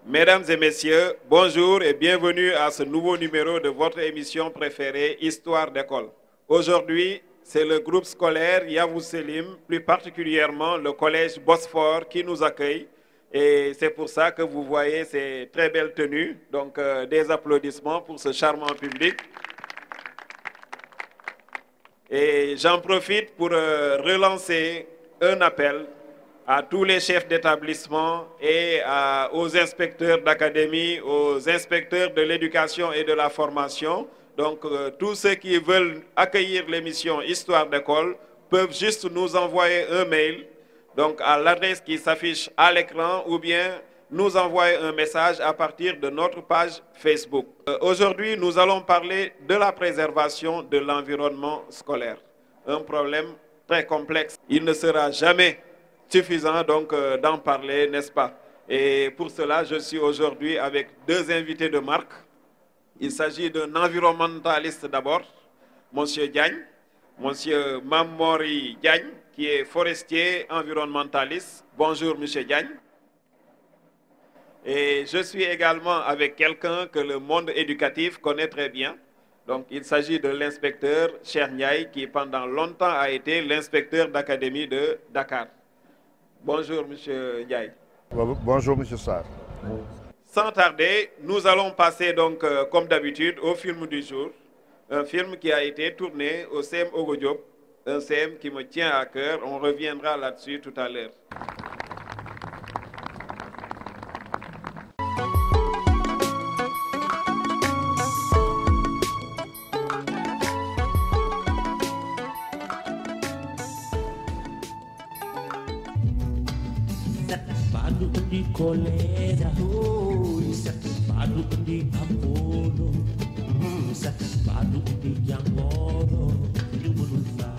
Mesdames et messieurs, bonjour et bienvenue à ce nouveau numéro de votre émission préférée, Histoire d'école. Aujourd'hui, c'est le groupe scolaire Yavuz Selim, plus particulièrement le collège Bosphore qui nous accueille. Et c'est pour ça que vous voyez ces très belles tenues. Donc des applaudissements pour ce charmant public. Et j'en profite pour relancer un appel à tous les chefs d'établissement et aux inspecteurs d'académie, aux inspecteurs de l'éducation et de la formation. Donc, tous ceux qui veulent accueillir l'émission Histoire d'école peuvent juste nous envoyer un mail donc, à l'adresse qui s'affiche à l'écran ou bien nous envoyer un message à partir de notre page Facebook. Aujourd'hui, nous allons parler de la préservation de l'environnement scolaire. Un problème très complexe. Il ne sera jamais suffisant donc d'en parler, n'est-ce pas? Et pour cela, je suis aujourd'hui avec deux invités de marque. Il s'agit d'un environnementaliste d'abord, M. Diagne, M. Mamori Diagne, qui est forestier environnementaliste. Bonjour, M. Diagne. Et je suis également avec quelqu'un que le monde éducatif connaît très bien. Donc, il s'agit de l'inspecteur Cheikh Ndiaye, qui pendant longtemps a été l'inspecteur d'académie de Dakar. Bonjour, M. Ndiaye. Bonjour, M. Sarr. Sans tarder, nous allons passer donc, comme d'habitude, au film du jour. Un film qui a été tourné au CEM Ogo Diop, un CEM qui me tient à cœur. On reviendra là-dessus tout à l'heure. Colera, padu di Apollo, padu di Giangoro, Lumulfa.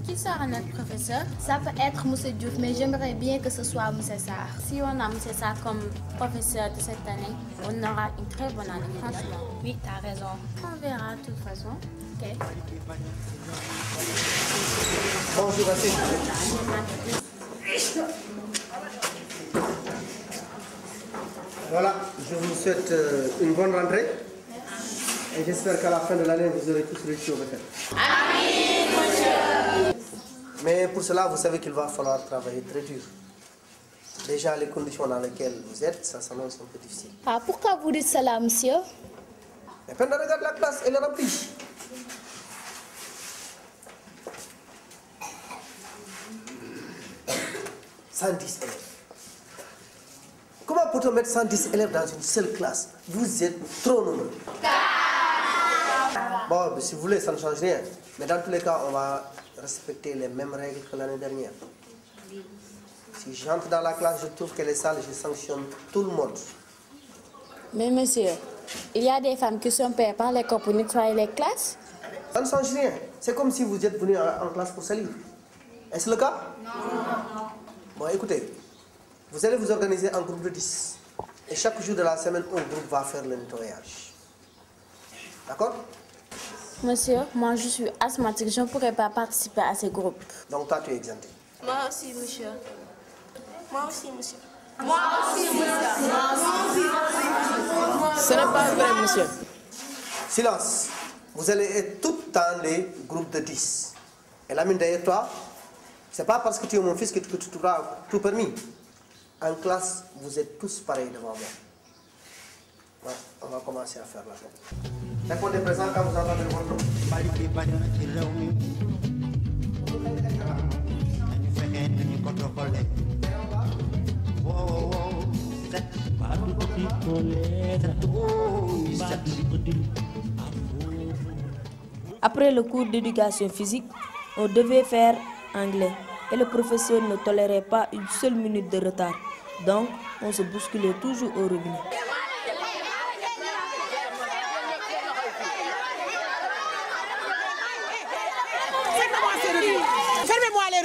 Qui sera notre professeur? Ça peut être M. Diouf, mais j'aimerais bien que ce soit M. Sarr. Si on a M. Sarr comme professeur de cette année, on aura une très bonne année, franchement. Oui, tu as raison. On verra de toute façon. Ok. Bonjour à tous. Voilà, je vous souhaite une bonne rentrée. Et j'espère qu'à la fin de l'année, vous aurez tous réussi au BFEM. Amen, monsieur. Mais pour cela, vous savez qu'il va falloir travailler très dur. Déjà, les conditions dans lesquelles vous êtes, ça s'annonce un peu difficile. Ah, pourquoi vous dites cela, monsieur? Mais pendant regarde la classe, elle est remplie. « 110 élèves. Comment peut-on mettre 110 élèves dans une seule classe? Vous êtes trop nombreux. Bon, si vous voulez, ça ne change rien. Mais dans tous les cas, on va respecter les mêmes règles que l'année dernière. Si j'entre dans la classe, je trouve qu'elle est sale, je sanctionne tout le monde. Mais monsieur, il y a des femmes qui sont payées par l'école pour nettoyer les classes? Ça ne change rien. C'est comme si vous êtes venu en classe pour salir. Est-ce le cas? Non. Bon, écoutez, vous allez vous organiser en groupe de 10. Et chaque jour de la semaine, un groupe va faire le nettoyage. D'accord? Monsieur, moi je suis asthmatique, je ne pourrais pas participer à ces groupes. Donc toi, tu es exempté. Moi aussi, monsieur. Moi aussi, monsieur. Moi aussi, monsieur. Ce n'est pas vrai, monsieur. Silence. Vous allez être tout dans les groupes de 10. Et Lamine, derrière toi, c'est pas parce que tu es mon fils que tu auras tout permis. En classe, vous êtes tous pareils devant moi. Ouais, on va commencer à faire la chose. Répondez présent quand vous entendez votre nom. Après le cours d'éducation physique, on devait faire anglais et le professeur ne tolérait pas une seule minute de retard. Donc, on se bousculait toujours au robinet.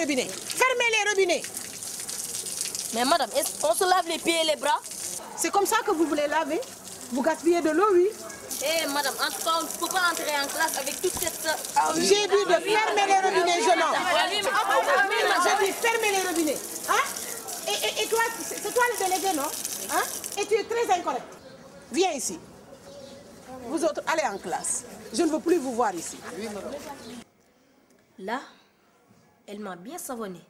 robinets. Fermez les robinets. Mais madame, on se lave les pieds et les bras? C'est comme ça que vous voulez laver? Vous gaspillez de l'eau, oui. Eh madame, en tout cas, on ne peut pas entrer en classe avec toute cette... J'ai dit de fermer les robinets, jeune homme. J'ai dit fermer les robinets. Hein? Et toi, c'est toi le délégué, non? Hein? Et tu es très incorrect. Viens ici. Vous autres, allez en classe. Je ne veux plus vous voir ici. Là, elle m'a bien savonné.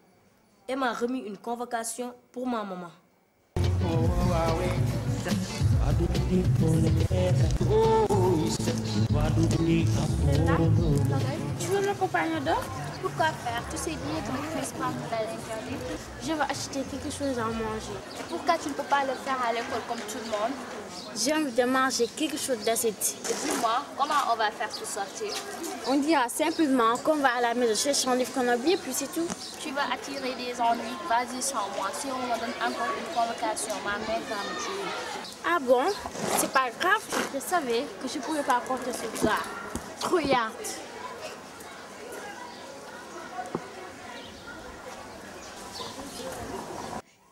Elle m'a remis une convocation pour ma maman. Tu veux m'accompagner dehors? Pourquoi faire? Tu sais bien que le principal nous l'a interdit. Je veux acheter quelque chose à manger. Et pourquoi tu ne peux pas le faire à l'école comme tout le monde? J'ai envie de manger quelque chose d'assez dit. Dis-moi, comment on va faire pour sortir? On dira simplement qu'on va à la maison chercher un livre qu'on a oublié, puis c'est tout. Tu veux attirer des ennuis? Vas-y sans moi. Si on me donne encore une convocation, ma mère va me tuer. Ah bon? C'est pas grave. Je savais que je ne pouvais pas porter ce soir. Regarde.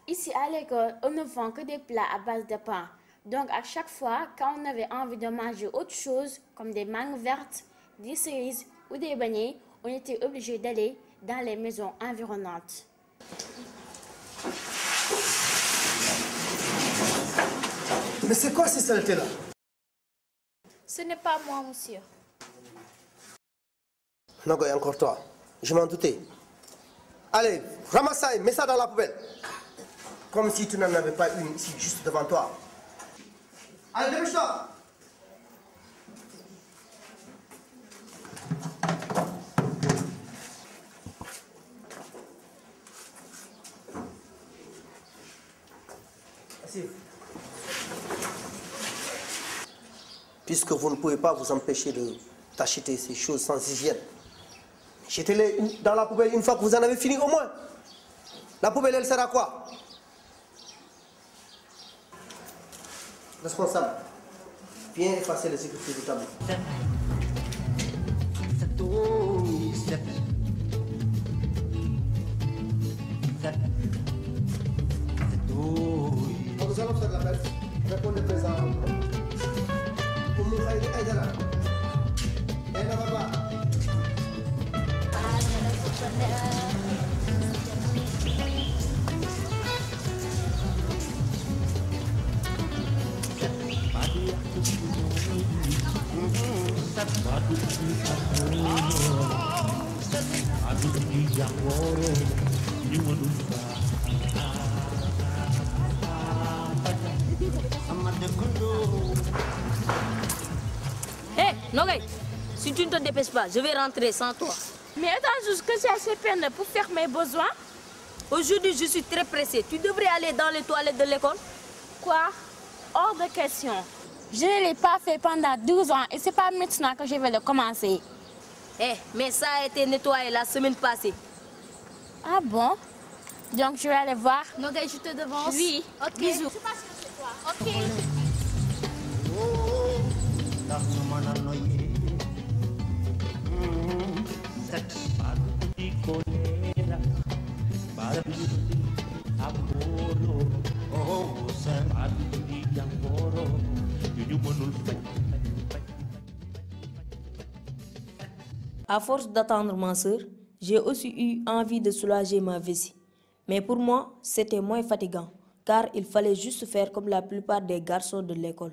Ici à l'école, on ne vend que des plats à base de pain. Donc à chaque fois, quand on avait envie de manger autre chose, comme des mangues vertes, des cerises ou des beignets, on était obligé d'aller dans les maisons environnantes. Mais c'est quoi ces saletés-là? Ce n'est pas moi, monsieur. Nogoy, encore toi. Je m'en doutais. Allez, ramasse ça et mets ça dans la poubelle. Comme si tu n'en avais pas une ici, juste devant toi. Allez, dépêche-toi. Merci. Puisque vous ne pouvez pas vous empêcher d'acheter ces choses sans hygiène, jetez-les dans la poubelle une fois que vous en avez fini au moins. La poubelle, elle sert à quoi? Responsable, viens effacer les écritures du tableau. Nous allons faire l'appel. Répondez présent. Pour nous aider, aidera. Et ne va pas. Hé, Nogoy, si tu ne te dépêches pas, je vais rentrer sans toi. Mais attends juste que j'ai assez peine pour faire mes besoins. Aujourd'hui, je suis très pressée. Tu devrais aller dans les toilettes de l'école. Quoi? Hors de question. Je ne l'ai pas fait pendant 12 ans et c'est pas maintenant que je vais le commencer. Eh, mais ça a été nettoyé la semaine passée. Ah bon? Donc je vais aller voir. Nogoy, je te devance. Oui. Ok. Bisous. Je passe chez toi. Ok. À force d'attendre ma soeur, j'ai aussi eu envie de soulager ma vessie. Mais pour moi, c'était moins fatigant, car il fallait juste faire comme la plupart des garçons de l'école.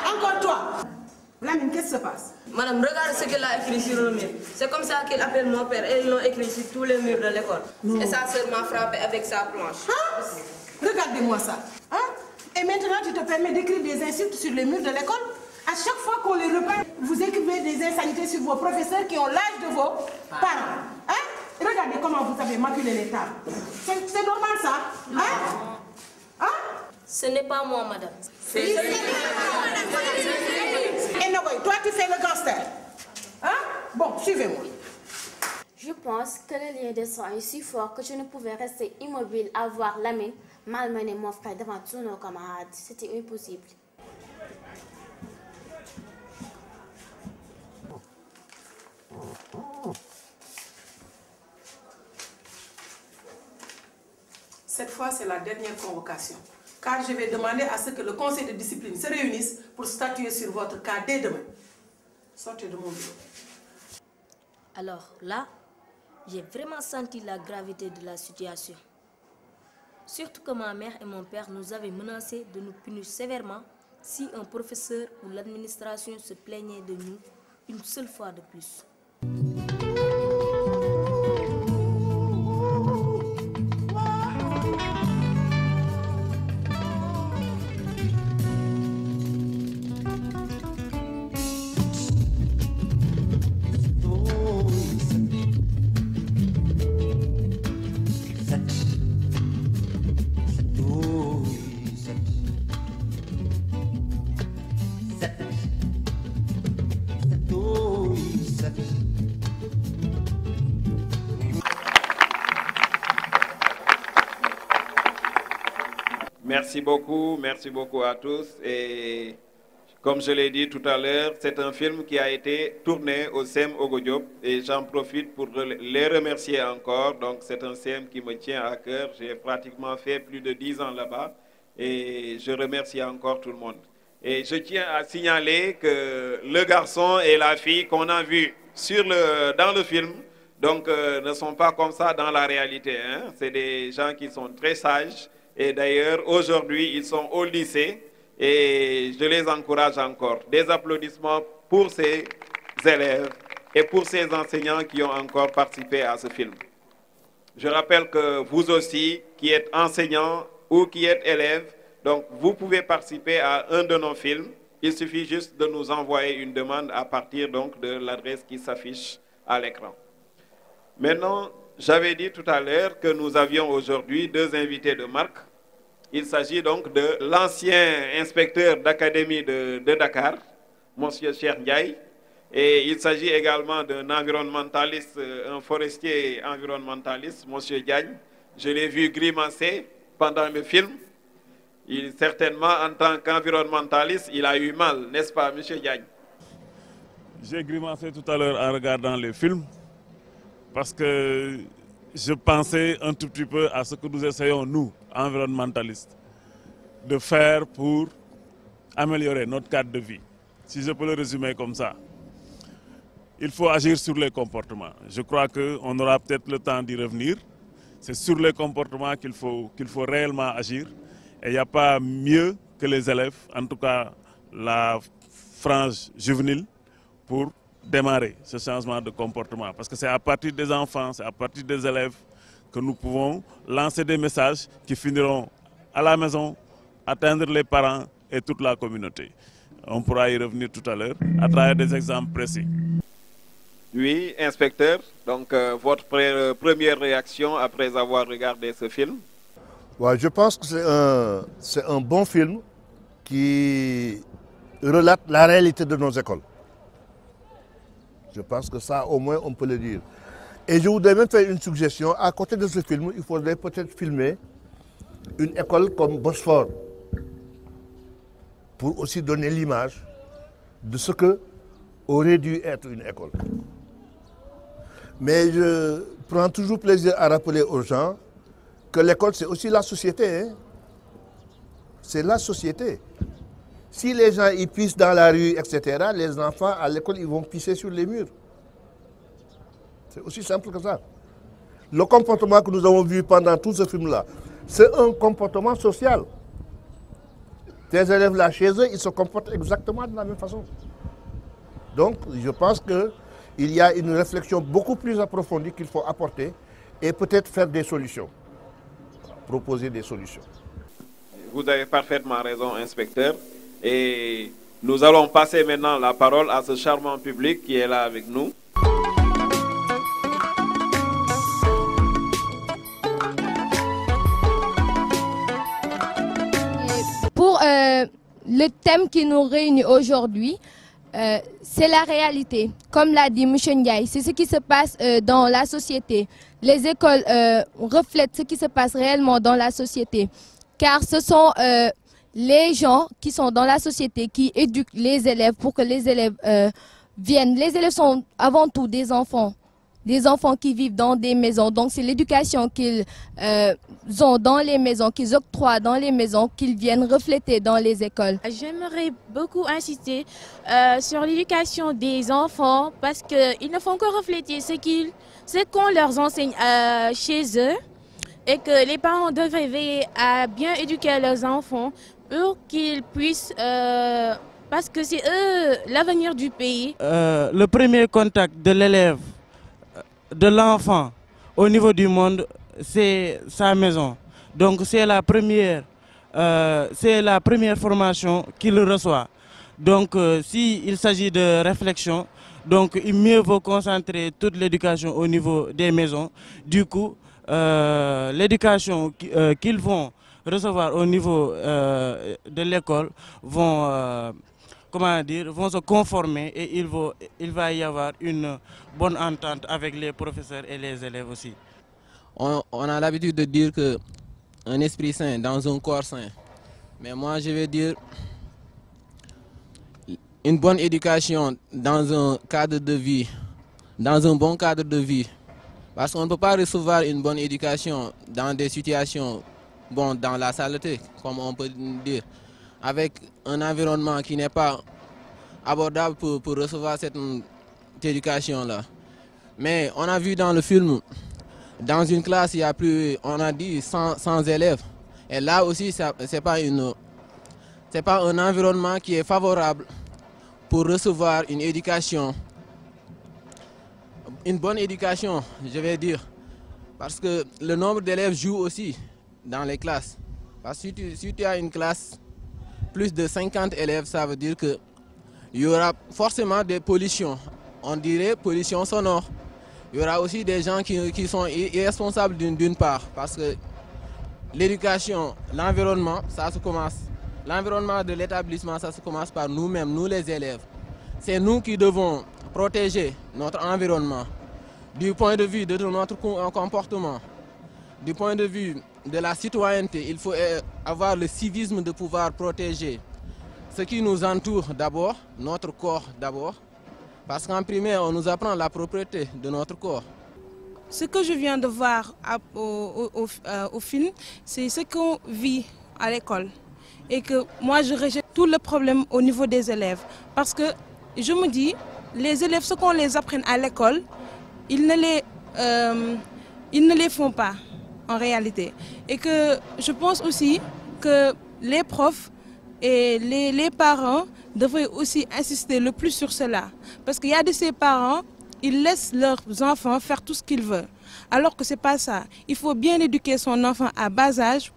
Encore toi. Lamine, qu'est-ce qui se passe? Madame, regarde ce qu'elle a écrit sur le mur. C'est comme ça qu'elle appelle mon père et ils l'ont écrit sur tous les murs de l'école. Et sa sœur m'a frappé avec sa planche. Regardez, Regardez-moi ça. Hein? Et maintenant, tu te permets d'écrire des insultes sur les murs de l'école? À chaque fois qu'on les repère, vous écrivez des insanités sur vos professeurs qui ont l'âge de vos parents. Hein? Regardez comment vous avez maculé les tables. C'est normal ça? Hein? Hein? Ce n'est pas moi, madame. Et Nogoy, toi tu fais le gangster. Hein? Bon, suivez-moi. Je pense que le lien de sang est si fort que je ne pouvais rester immobile à voir Lamine malmener mon frère devant tous nos camarades. C'était impossible. Cette fois, c'est la dernière convocation. Car je vais demander à ce que le conseil de discipline se réunisse pour statuer sur votre cas dès demain. Sortez de mon bureau. Alors là, j'ai vraiment senti la gravité de la situation. Surtout que ma mère et mon père nous avaient menacé de nous punir sévèrement si un professeur ou l'administration se plaignait de nous une seule fois de plus. Merci beaucoup à tous. Et comme je l'ai dit tout à l'heure, c'est un film qui a été tourné au CEM Ogo Diop et j'en profite pour les remercier encore. Donc c'est un CEM qui me tient à cœur. J'ai pratiquement fait plus de 10 ans là-bas et je remercie encore tout le monde. Et je tiens à signaler que le garçon et la fille qu'on a vus dans le film donc, ne sont pas comme ça dans la réalité. Hein? C'est des gens qui sont très sages. Et d'ailleurs, aujourd'hui, ils sont au lycée et je les encourage encore. Des applaudissements pour ces élèves et pour ces enseignants qui ont encore participé à ce film. Je rappelle que vous aussi, qui êtes enseignants ou qui êtes élèves, donc vous pouvez participer à un de nos films. Il suffit juste de nous envoyer une demande à partir donc de l'adresse qui s'affiche à l'écran. Maintenant, j'avais dit tout à l'heure que nous avions aujourd'hui deux invités de marque. Il s'agit donc de l'ancien inspecteur d'académie de Dakar, M. Cheikh Ndiaye, et il s'agit également d'un environnementaliste, un forestier environnementaliste, M. Diagne. Je l'ai vu grimacer pendant le film. Certainement, en tant qu'environnementaliste, il a eu mal, n'est-ce pas, M. Diagne? J'ai grimacé tout à l'heure en regardant le film, parce que je pensais un tout petit peu à ce que nous essayons, nous, environnementalistes, de faire pour améliorer notre cadre de vie. Si je peux le résumer comme ça. Il faut agir sur les comportements. Je crois qu'on aura peut-être le temps d'y revenir. C'est sur les comportements qu'il faut réellement agir. Et il n'y a pas mieux que les élèves, en tout cas la frange juvénile, pour démarrer ce changement de comportement. Parce que c'est à partir des enfants, c'est à partir des élèves que nous pouvons lancer des messages qui finiront à la maison, atteindre les parents et toute la communauté. On pourra y revenir tout à l'heure à travers des exemples précis. Oui, inspecteur, donc votre première réaction après avoir regardé ce film? Ouais, je pense que c'est un bon film qui relate la réalité de nos écoles. Je pense que ça, au moins, on peut le dire. Et je voudrais même faire une suggestion. À côté de ce film, il faudrait peut-être filmer une école comme Bosphore pour aussi donner l'image de ce que aurait dû être une école. Mais je prends toujours plaisir à rappeler aux gens que l'école, c'est aussi la société. Hein? C'est la société. Si les gens ils pissent dans la rue, etc., les enfants à l'école, ils vont pisser sur les murs. C'est aussi simple que ça. Le comportement que nous avons vu pendant tout ce film-là, c'est un comportement social. Tes élèves là chez eux, ils se comportent exactement de la même façon. Donc, je pense qu'il y a une réflexion beaucoup plus approfondie qu'il faut apporter et peut-être faire des solutions, proposer des solutions. Vous avez parfaitement raison, inspecteur. Et nous allons passer maintenant la parole à ce charmant public qui est là avec nous. Pour le thème qui nous réunit aujourd'hui, c'est la réalité. Comme l'a dit M. Ndiaye, c'est ce qui se passe dans la société. Les écoles reflètent ce qui se passe réellement dans la société. Car ce sont les gens qui sont dans la société qui éduquent les élèves pour que les élèves viennent. Les élèves sont avant tout des enfants qui vivent dans des maisons. Donc c'est l'éducation qu'ils ont dans les maisons, qu'ils octroient dans les maisons, qu'ils viennent refléter dans les écoles. J'aimerais beaucoup insister sur l'éducation des enfants parce qu'ils ne font que refléter ce qu'on leur enseigne chez eux et que les parents devraient veiller à bien éduquer leurs enfants pour qu'ils puissent... parce que c'est eux l'avenir du pays. Le premier contact de l'élève, de l'enfant au niveau du monde, c'est sa maison. Donc c'est la première formation qu'il reçoit. Donc s'il s'agit de réflexion, donc il mieux vaut concentrer toute l'éducation au niveau des maisons. Du coup, l'éducation qu'ils vont recevoir au niveau de l'école vont se conformer et il va y avoir une bonne entente avec les professeurs et les élèves aussi. On a l'habitude de dire qu'un esprit sain dans un corps sain. Mais moi je vais dire une bonne éducation dans un cadre de vie, dans un bon cadre de vie. Parce qu'on ne peut pas recevoir une bonne éducation dans des situations, dans la saleté, comme on peut dire, avec un environnement qui n'est pas abordable pour recevoir cette éducation-là. Mais on a vu dans le film, dans une classe, il y a plus, on a dit 100 élèves. Et là aussi, ce n'est pas un environnement qui est favorable pour recevoir une éducation. Une bonne éducation, je vais dire. Parce que le nombre d'élèves joue aussi dans les classes. Parce que si tu as une classe, plus de 50 élèves, ça veut dire qu'il y aura forcément des pollutions. On dirait pollution sonore. Il y aura aussi des gens qui sont irresponsables d'une part. Parce que l'éducation, l'environnement, ça se commence. L'environnement de l'établissement, ça se commence par nous-mêmes, nous les élèves. C'est nous qui devons protéger notre environnement du point de vue de notre comportement, du point de vue de la citoyenneté. Il faut avoir le civisme de pouvoir protéger ce qui nous entoure d'abord, notre corps d'abord, parce qu'en primaire, on nous apprend la propriété de notre corps. Ce que je viens de voir au film, c'est ce qu'on vit à l'école. Et que moi, je rejette tout le problème au niveau des élèves. Parce que je me dis, les élèves, ce qu'on les apprenne à l'école, ils ne les font pas en réalité. Et que je pense aussi que les profs et les parents devraient aussi insister le plus sur cela. Parce qu'il y a de ces parents, ils laissent leurs enfants faire tout ce qu'ils veulent. Alors que ce n'est pas ça. Il faut bien éduquer son enfant à bas âge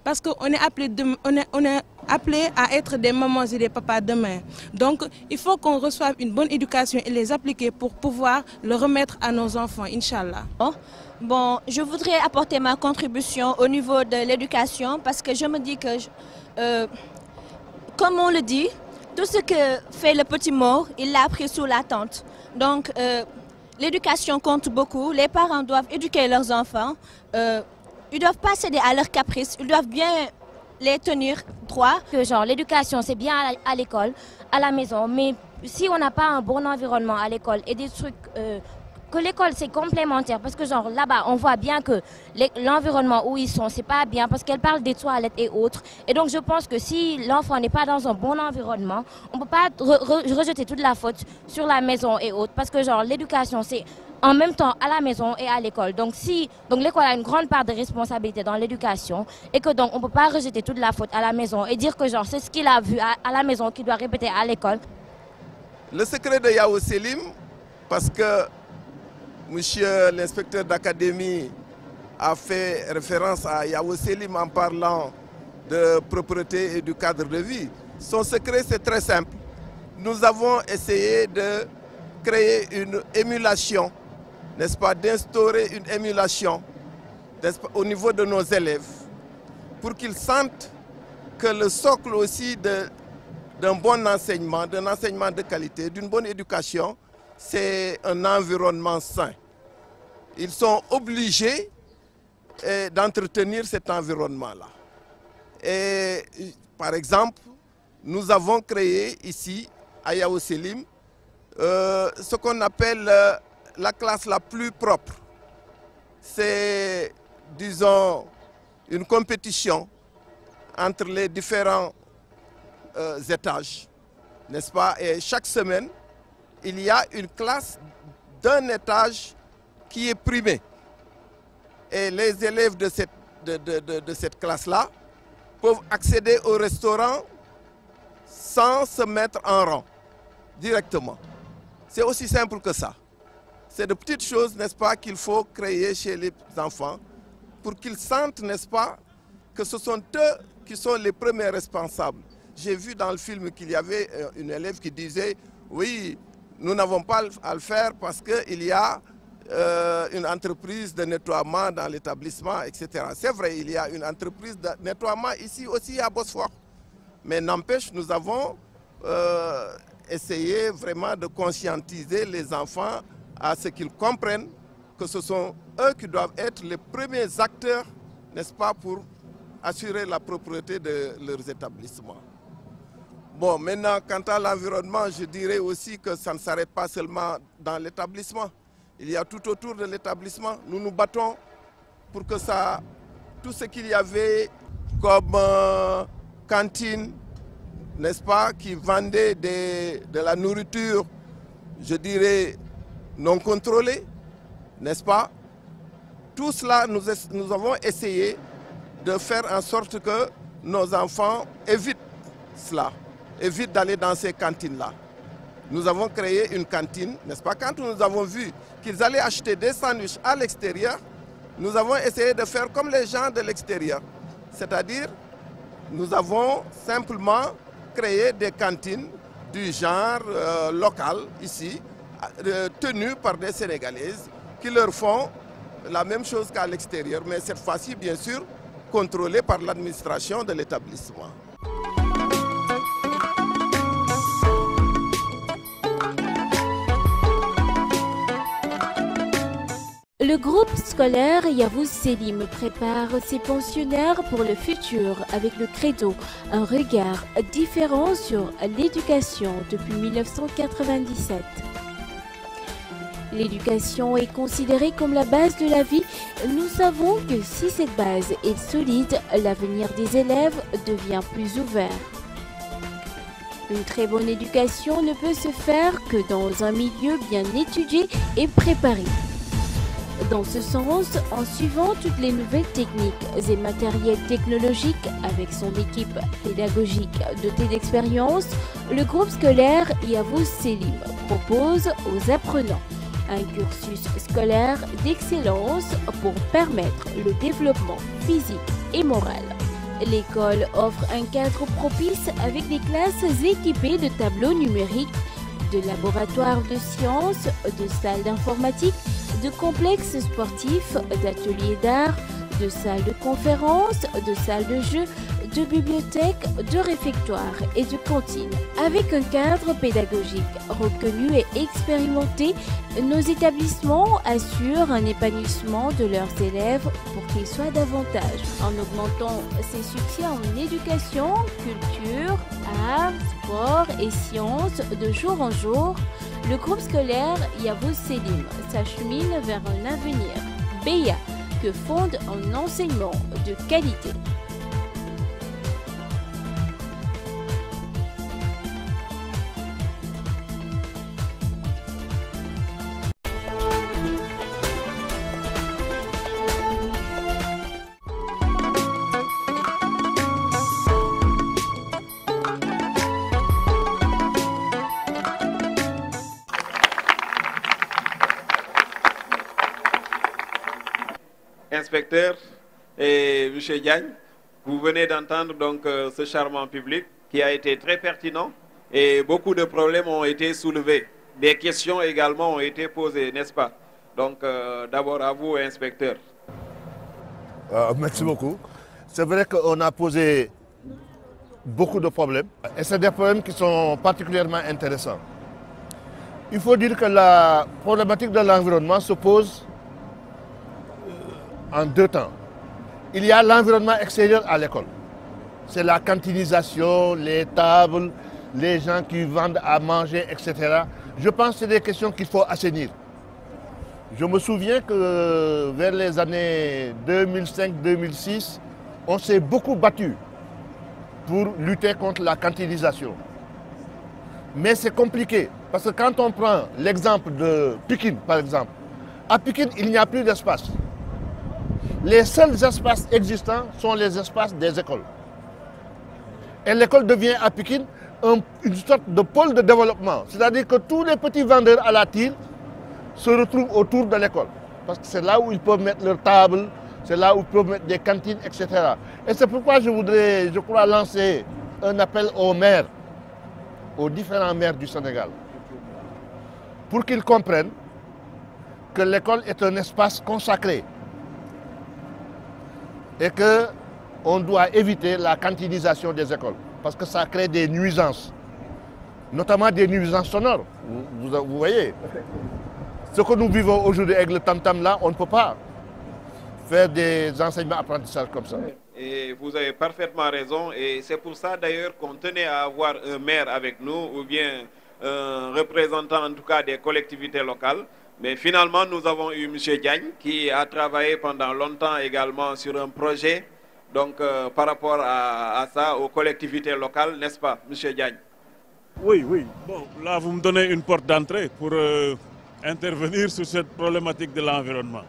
parce qu'on est appelé à être des mamans et des papas demain. Donc il faut qu'on reçoive une bonne éducation et les appliquer pour pouvoir le remettre à nos enfants, Inch'Allah. Bon, je voudrais apporter ma contribution au niveau de l'éducation parce que je me dis que, comme on le dit, tout ce que fait le petit mort, il l'a appris sous la tente. Donc, l'éducation compte beaucoup. Les parents doivent éduquer leurs enfants. Ils ne doivent pas céder à leurs caprices. Ils doivent bien les tenir droit. Genre, l'éducation, c'est bien à l'école, à la maison. Mais si on n'a pas un bon environnement à l'école et des trucs... que l'école, c'est complémentaire. Parce que genre là-bas, on voit bien que l'environnement où ils sont, c'est pas bien. Parce qu'elle parle des toilettes et autres. Et donc, je pense que si l'enfant n'est pas dans un bon environnement, on ne peut pas rejeter toute la faute sur la maison et autres. Parce que genre, l'éducation, c'est en même temps à la maison et à l'école. Donc, l'école a une grande part de responsabilité dans l'éducation. Et que donc, on ne peut pas rejeter toute la faute à la maison. Et dire que genre, c'est ce qu'il a vu à la maison qu'il doit répéter à l'école. Le secret de Yao Selim, parce que Monsieur l'inspecteur d'académie a fait référence à Yao Selim en parlant de propreté et du cadre de vie. Son secret, c'est très simple. Nous avons essayé de créer une émulation, n'est-ce pas, d'instaurer une émulation au niveau de nos élèves pour qu'ils sentent que le socle aussi d'un bon enseignement, d'un enseignement de qualité, d'une bonne éducation, c'est un environnement sain. Ils sont obligés d'entretenir cet environnement-là. Et par exemple, nous avons créé ici, à Yao Selim, ce qu'on appelle la classe la plus propre. C'est, disons, une compétition entre les différents étages, n'est-ce pas? Et chaque semaine, il y a une classe d'un étage qui est primée. Et les élèves de cette classe-là peuvent accéder au restaurant sans se mettre en rang, directement. C'est aussi simple que ça. C'est de petites choses, n'est-ce pas, qu'il faut créer chez les enfants pour qu'ils sentent, n'est-ce pas, que ce sont eux qui sont les premiers responsables. J'ai vu dans le film qu'il y avait une élève qui disait « Oui, nous n'avons pas à le faire parce qu'il y a une entreprise de nettoiement dans l'établissement, etc. » C'est vrai, il y a une entreprise de nettoiement ici aussi à Bosphore. Mais n'empêche, nous avons essayé vraiment de conscientiser les enfants à ce qu'ils comprennent que ce sont eux qui doivent être les premiers acteurs, n'est-ce pas, pour assurer la propreté de leurs établissements. Bon, maintenant, quant à l'environnement, je dirais aussi que ça ne s'arrête pas seulement dans l'établissement. Il y a tout autour de l'établissement. Nous nous battons pour que ça, tout ce qu'il y avait comme cantine, n'est-ce pas, qui vendait de la nourriture, je dirais, non contrôlée, n'est-ce pas? Tout cela, nous avons essayé de faire en sorte que nos enfants évitent cela, évitent d'aller dans ces cantines-là. Nous avons créé une cantine, n'est-ce pas? Quand nous avons vu qu'ils allaient acheter des sandwichs à l'extérieur, nous avons essayé de faire comme les gens de l'extérieur. C'est-à-dire, nous avons simplement créé des cantines du genre local, ici, tenues par des Sénégalaises, qui leur font la même chose qu'à l'extérieur, mais cette fois-ci, bien sûr, contrôlée par l'administration de l'établissement. Le groupe scolaire Yavuz Selim prépare ses pensionnaires pour le futur avec le credo, un regard différent sur l'éducation depuis 1997. L'éducation est considérée comme la base de la vie. Nous savons que si cette base est solide, l'avenir des élèves devient plus ouvert. Une très bonne éducation ne peut se faire que dans un milieu bien étudié et préparé. Dans ce sens, en suivant toutes les nouvelles techniques et matériels technologiques avec son équipe pédagogique dotée d'expérience, le groupe scolaire Yavuz Selim propose aux apprenants un cursus scolaire d'excellence pour permettre le développement physique et moral. L'école offre un cadre propice avec des classes équipées de tableaux numériques, de laboratoires de sciences, de salles d'informatique, de complexes sportifs, d'ateliers d'art, de salles de conférences, de salles de jeux, de bibliothèques, de réfectoires et de cantines. Avec un cadre pédagogique reconnu et expérimenté, nos établissements assurent un épanouissement de leurs élèves pour qu'ils soient davantage, en augmentant ses succès en éducation, culture, art, sport et sciences de jour en jour. Le groupe scolaire Yavuz Selim s'achemine vers un avenir BEA que fonde un enseignement de qualité. Inspecteur et M. Diagne, Vous venez d'entendre donc ce charmant public qui a été très pertinent et beaucoup de problèmes ont été soulevés. Des questions également ont été posées, n'est-ce pas? Donc d'abord à vous, inspecteur. Merci beaucoup. C'est vrai qu'on a posé beaucoup de problèmes et c'est des problèmes qui sont particulièrement intéressants. Il faut dire que la problématique de l'environnement se pose en deux temps. Il y a l'environnement extérieur à l'école. C'est la cantinisation, les tables, les gens qui vendent à manger, etc. Je pense que c'est des questions qu'il faut assainir. Je me souviens que vers les années 2005-2006, on s'est beaucoup battu pour lutter contre la cantinisation. Mais c'est compliqué, parce que quand on prend l'exemple de Pikine, par exemple, à Pikine, il n'y a plus d'espace. Les seuls espaces existants sont les espaces des écoles. Et l'école devient à Pikine une sorte de pôle de développement. C'est-à-dire que tous les petits vendeurs à la tire se retrouvent autour de l'école. Parce que c'est là où ils peuvent mettre leurs tables, c'est là où ils peuvent mettre des cantines, etc. Et c'est pourquoi je voudrais, je crois, lancer un appel aux maires, aux différents maires du Sénégal, pour qu'ils comprennent que l'école est un espace consacré et qu'on doit éviter la cantinisation des écoles, parce que ça crée des nuisances, notamment des nuisances sonores. Vous voyez, ce que nous vivons aujourd'hui avec le tam-tam là, on ne peut pas faire des enseignements apprentissages comme ça. Et vous avez parfaitement raison, et c'est pour ça d'ailleurs qu'on tenait à avoir un maire avec nous, ou bien un représentant en tout cas des collectivités locales. Mais finalement, nous avons eu M. Diagne qui a travaillé pendant longtemps également sur un projet donc, par rapport à ça, aux collectivités locales, n'est-ce pas, M. Diagne? Oui, oui. Bon, là, vous me donnez une porte d'entrée pour intervenir sur cette problématique de l'environnement.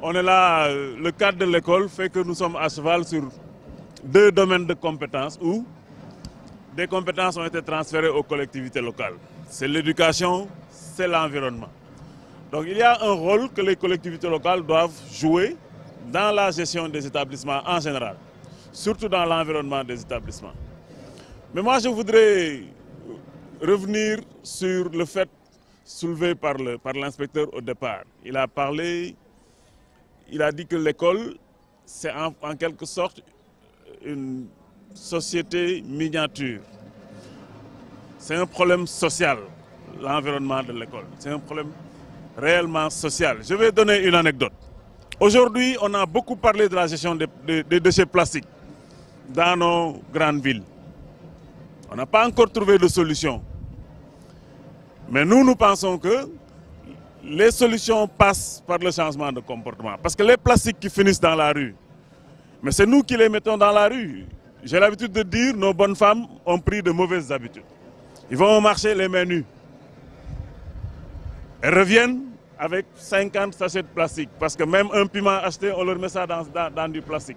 On est là, le cadre de l'école fait que nous sommes à cheval sur deux domaines de compétences où des compétences ont été transférées aux collectivités locales. C'est l'éducation, c'est l'environnement. Donc il y a un rôle que les collectivités locales doivent jouer dans la gestion des établissements en général, surtout dans l'environnement des établissements. Mais moi je voudrais revenir sur le fait soulevé par l'inspecteur au départ. Il a parlé, il a dit que l'école, c'est en quelque sorte une société miniature. C'est un problème social, l'environnement de l'école. C'est un problème réellement social. Je vais donner une anecdote. Aujourd'hui, on a beaucoup parlé de la gestion des déchets plastiques dans nos grandes villes. On n'a pas encore trouvé de solution. Mais nous pensons que les solutions passent par le changement de comportement. Parce que les plastiques qui finissent dans la rue, mais c'est nous qui les mettons dans la rue. J'ai l'habitude de dire que nos bonnes femmes ont pris de mauvaises habitudes. Ils vont au marché les mains nues. Elles reviennent avec 50 sachets de plastique. Parce que même un piment acheté, on leur met ça dans du plastique.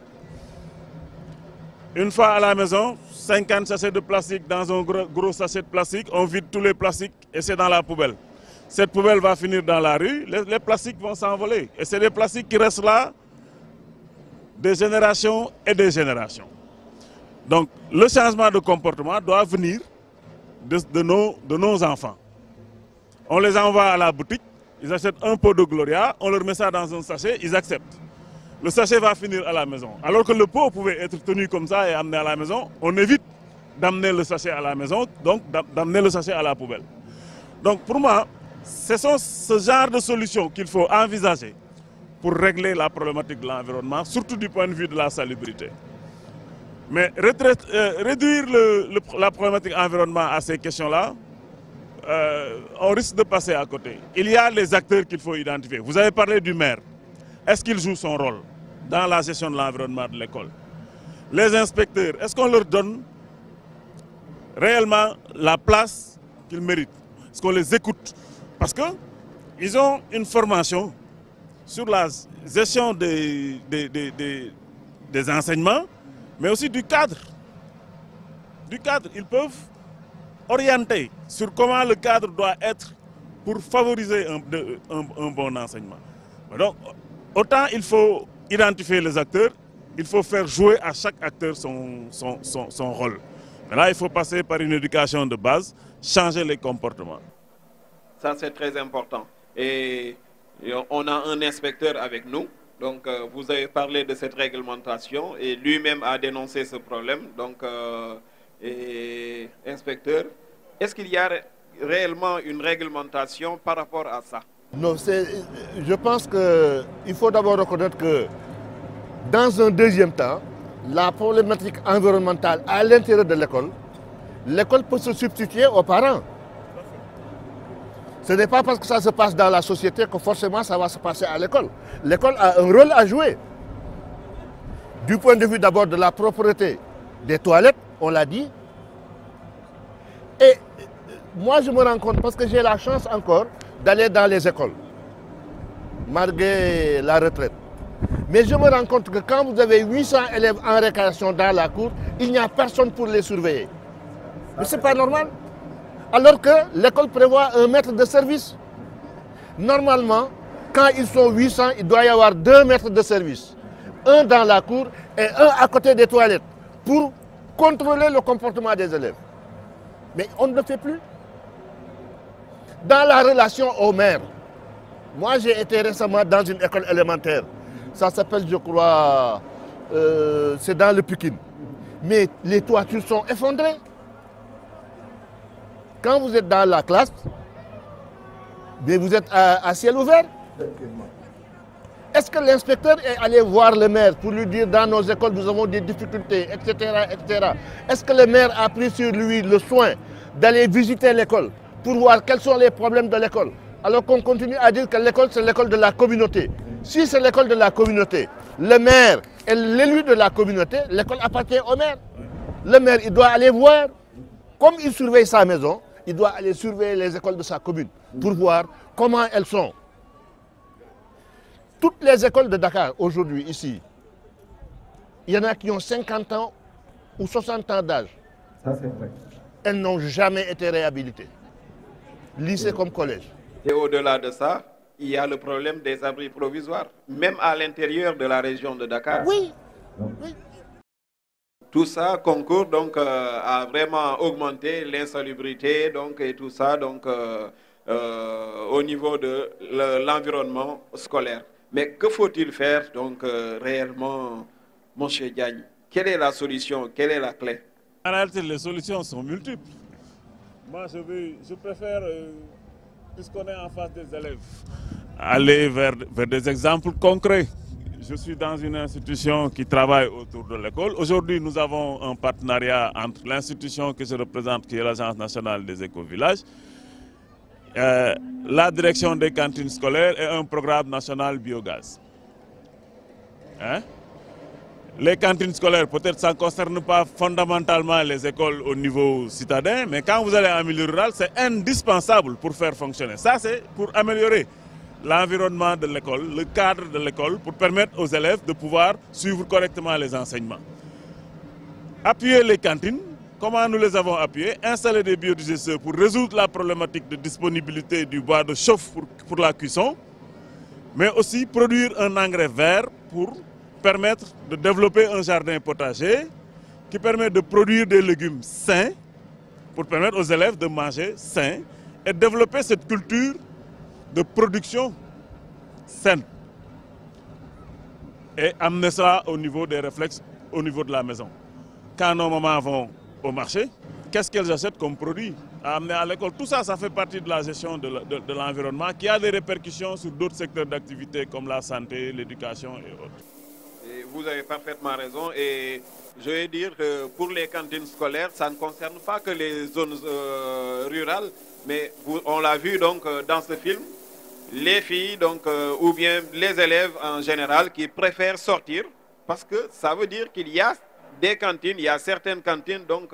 Une fois à la maison, 50 sachets de plastique dans un gros sachet de plastique, on vide tous les plastiques et c'est dans la poubelle. Cette poubelle va finir dans la rue, les plastiques vont s'envoler. Et c'est des plastiques qui restent là des générations et des générations. Donc le changement de comportement doit venir de nos enfants. On les envoie à la boutique, ils achètent un pot de Gloria, on leur met ça dans un sachet, ils acceptent. Le sachet va finir à la maison. Alors que le pot pouvait être tenu comme ça et amené à la maison, on évite d'amener le sachet à la maison, donc d'amener le sachet à la poubelle. Donc pour moi, ce sont ce genre de solutions qu'il faut envisager pour régler la problématique de l'environnement, surtout du point de vue de la salubrité. Mais réduire la problématique environnement à ces questions-là, on risque de passer à côté. Il y a les acteurs qu'il faut identifier. Vous avez parlé du maire. Est-ce qu'il joue son rôle dans la gestion de l'environnement de l'école? Les inspecteurs, est-ce qu'on leur donne réellement la place qu'ils méritent? Est-ce qu'on les écoute? Parce qu'ils ont une formation sur la gestion des enseignements, mais aussi du cadre. Ils peuvent orienter sur comment le cadre doit être pour favoriser un bon enseignement. Donc, autant il faut identifier les acteurs, il faut faire jouer à chaque acteur son rôle. Mais là, il faut passer par une éducation de base, changer les comportements. Ça, c'est très important. Et on a un inspecteur avec nous. Donc, vous avez parlé de cette réglementation et lui-même a dénoncé ce problème. Donc, inspecteur, est-ce qu'il y a réellement une réglementation par rapport à ça? Non, je pense qu'il faut d'abord reconnaître que dans un deuxième temps, la problématique environnementale à l'intérieur de l'école peut se substituer aux parents. Ce n'est pas parce que ça se passe dans la société que forcément ça va se passer à l'école. L'école a un rôle à jouer. Du point de vue d'abord de la propreté des toilettes, on l'a dit. Et moi je me rends compte, parce que j'ai la chance encore d'aller dans les écoles, malgré la retraite. Mais je me rends compte que quand vous avez 800 élèves en récréation dans la cour, il n'y a personne pour les surveiller. Mais ce n'est pas normal. Alors que l'école prévoit un maître de service. Normalement, quand ils sont 800, il doit y avoir 2 maîtres de service. Un dans la cour et un à côté des toilettes pour contrôler le comportement des élèves. Mais on ne le fait plus. Dans la relation aux maires, moi j'ai été récemment dans une école élémentaire. Ça s'appelle, je crois, c'est dans le Pikine. Mais les toitures sont effondrées. Quand vous êtes dans la classe, bien vous êtes à ciel ouvert. Est-ce que l'inspecteur est allé voir le maire pour lui dire dans nos écoles nous avons des difficultés, etc. etc. Est-ce que le maire a pris sur lui le soin d'aller visiter l'école pour voir quels sont les problèmes de l'école? Alors qu'on continue à dire que l'école c'est l'école de la communauté. Si c'est l'école de la communauté, le maire est l'élu de la communauté, l'école appartient au maire. Le maire, il doit aller voir, comme il surveille sa maison, il doit aller surveiller les écoles de sa commune pour voir comment elles sont. Toutes les écoles de Dakar aujourd'hui, ici, il y en a qui ont 50 ans ou 60 ans d'âge. Ça, c'est vrai. Elles n'ont jamais été réhabilitées. Lycée comme collège. Et au-delà de ça, il y a le problème des abris provisoires, même à l'intérieur de la région de Dakar. Oui. Tout ça concourt donc à vraiment augmenter l'insalubrité et tout ça donc au niveau de l'environnement scolaire. Mais que faut-il faire donc réellement, M. Diagne? Quelle est la solution? Quelle est la clé? En réalité, les solutions sont multiples. Moi, je préfère, puisqu'on est en face des élèves, aller vers des exemples concrets. Je suis dans une institution qui travaille autour de l'école. Aujourd'hui, nous avons un partenariat entre l'institution que je représente, qui est l'Agence nationale des écovillages, la direction des cantines scolaires et un programme national biogaz. Hein? Les cantines scolaires, peut-être ça ne concerne pas fondamentalement les écoles au niveau citadin, mais quand vous allez en milieu rural, c'est indispensable pour faire fonctionner. Ça, c'est pour améliorer l'environnement de l'école, le cadre de l'école, pour permettre aux élèves de pouvoir suivre correctement les enseignements. Appuyer les cantines, comment nous les avons appuyées? Installer des biodigesteurs pour résoudre la problématique de disponibilité du bois de chauffe pour la cuisson, mais aussi produire un engrais vert pour permettre de développer un jardin potager qui permet de produire des légumes sains pour permettre aux élèves de manger sain et développer cette culture de production saine et amener ça au niveau des réflexes, au niveau de la maison. Quand nos mamans vont au marché, qu'est-ce qu'elles achètent comme produit à amener à l'école? Tout ça, ça fait partie de la gestion de l'environnement qui a des répercussions sur d'autres secteurs d'activité comme la santé, l'éducation et autres. Et vous avez parfaitement raison et je vais dire que pour les cantines scolaires, ça ne concerne pas que les zones rurales, mais on l'a vu donc dans ce film, les filles donc, ou bien les élèves en général qui préfèrent sortir parce que ça veut dire qu'il y a des cantines, il y a certaines cantines, donc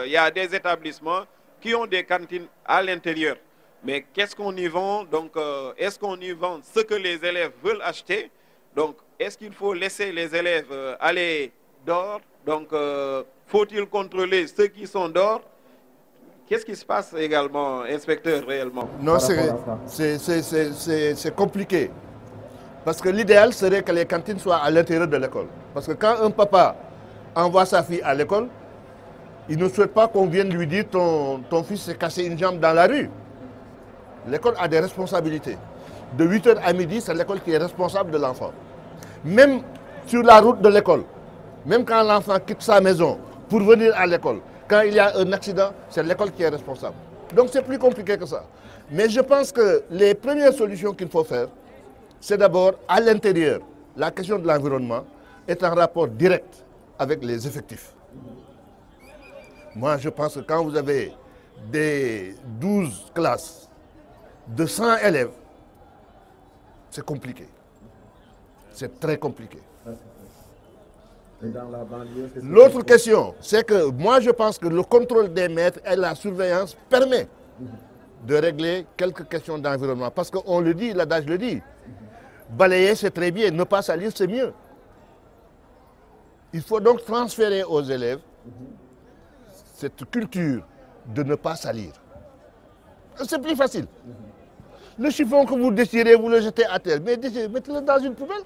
il y a des établissements qui ont des cantines à l'intérieur. Mais qu'est-ce qu'on y vend? Donc, est-ce qu'on y vend ce que les élèves veulent acheter? Donc, est-ce qu'il faut laisser les élèves aller dehors? Donc, faut-il contrôler ceux qui sont dehors? Qu'est-ce qui se passe également, inspecteur, réellement? Non, c'est compliqué. Parce que l'idéal serait que les cantines soient à l'intérieur de l'école. Parce que quand un papa envoie sa fille à l'école, il ne souhaite pas qu'on vienne lui dire ton fils s'est cassé une jambe dans la rue. L'école a des responsabilités. De 8h à midi, c'est l'école qui est responsable de l'enfant. Même sur la route de l'école, même quand l'enfant quitte sa maison pour venir à l'école, quand il y a un accident, c'est l'école qui est responsable. Donc c'est plus compliqué que ça. Mais je pense que les premières solutions qu'il faut faire, c'est d'abord à l'intérieur. La question de l'environnement est en rapport direct avec les effectifs. Moi, je pense que quand vous avez des 12 classes de 100 élèves, c'est compliqué. C'est très compliqué. L'autre question, c'est que moi je pense que le contrôle des maîtres et la surveillance permet de régler quelques questions d'environnement. Parce qu'on le dit, l'adage le dit, balayer c'est très bien, ne pas salir c'est mieux. Il faut donc transférer aux élèves cette culture de ne pas salir. C'est plus facile. Le chiffon que vous déchirez, vous le jetez à terre, mais mettez-le dans une poubelle.